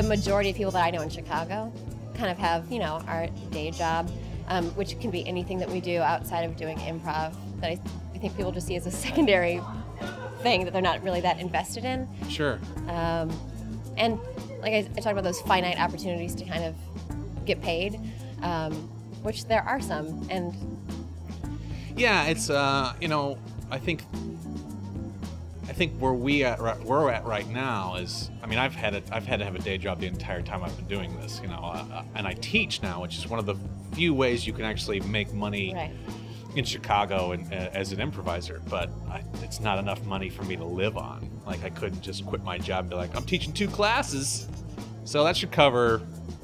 majority of people that I know in Chicago kind of have, you know, our day job, which can be anything that we do outside of doing improv that I think people just see as a secondary thing that they're not really that invested in. Sure. And like I talked about those finite opportunities to kind of get paid, which there are some. And yeah, it's you know, I think where we're at right now is, I mean, I've had to have a day job the entire time I've been doing this, you know, and I teach now, which is one of the few ways you can actually make money right. in Chicago and as an improviser, but it's not enough money for me to live on. Like, I couldn't just quit my job and be like, I'm teaching 2 classes, so that should cover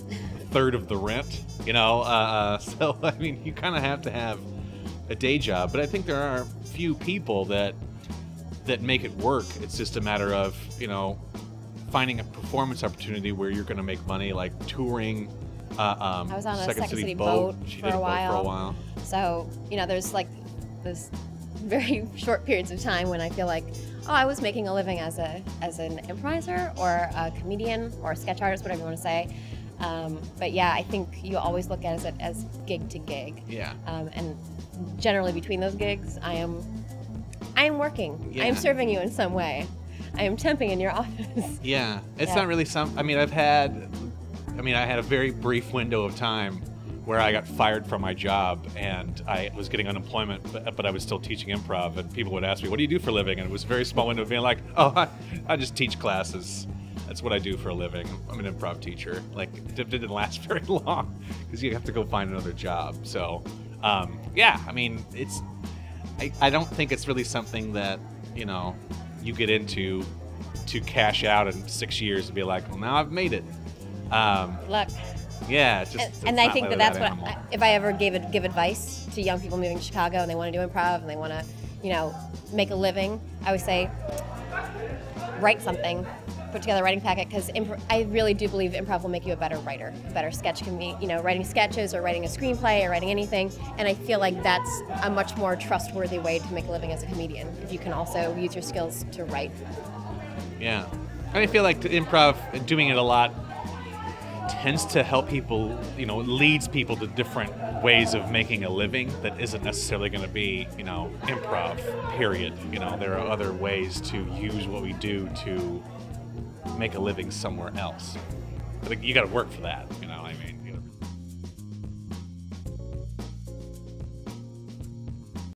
a third of the rent, you know. So I mean, you kind of have to have a day job, but I think there are few people that make it work. It's just a matter of, you know, finding a performance opportunity where you're going to make money, like touring. I was on a Second City boat for a while. So, you know, there's like this very short periods of time when I feel like, oh, I was making a living as an improviser or a comedian or a sketch artist, whatever you want to say. But yeah, I think you always look at it as gig to gig. Yeah. And generally between those gigs, I am working. Yeah. I am serving you in some way. I am temping in your office. Yeah. It's not really I mean, I had a very brief window of time where I got fired from my job and I was getting unemployment, but I was still teaching improv, and people would ask me, what do you do for a living? And it was a very small window of being like, oh, I just teach classes. That's what I do for a living. I'm an improv teacher. Like, it didn't last very long because you have to go find another job. So, yeah, I mean, I don't think it's really something that, you know, you get into to cash out in 6 years and be like, well, now I've made it. Luck. Yeah, it's just, and I think that's what if I ever give advice to young people moving to Chicago and they want to do improv and they want to, you know, make a living, I would say write something, put together a writing packet, because I really do believe improv will make you a better writer. A better sketch can be, you know, writing sketches or writing a screenplay or writing anything, and I feel like that's a much more trustworthy way to make a living as a comedian if you can also use your skills to write. Yeah, I feel like improv, doing it a lot, tends to help people, you know, leads people to different ways of making a living that isn't necessarily going to be, you know, improv, period. You know, there are other ways to use what we do to make a living somewhere else. But you got to work for that, you know what I mean?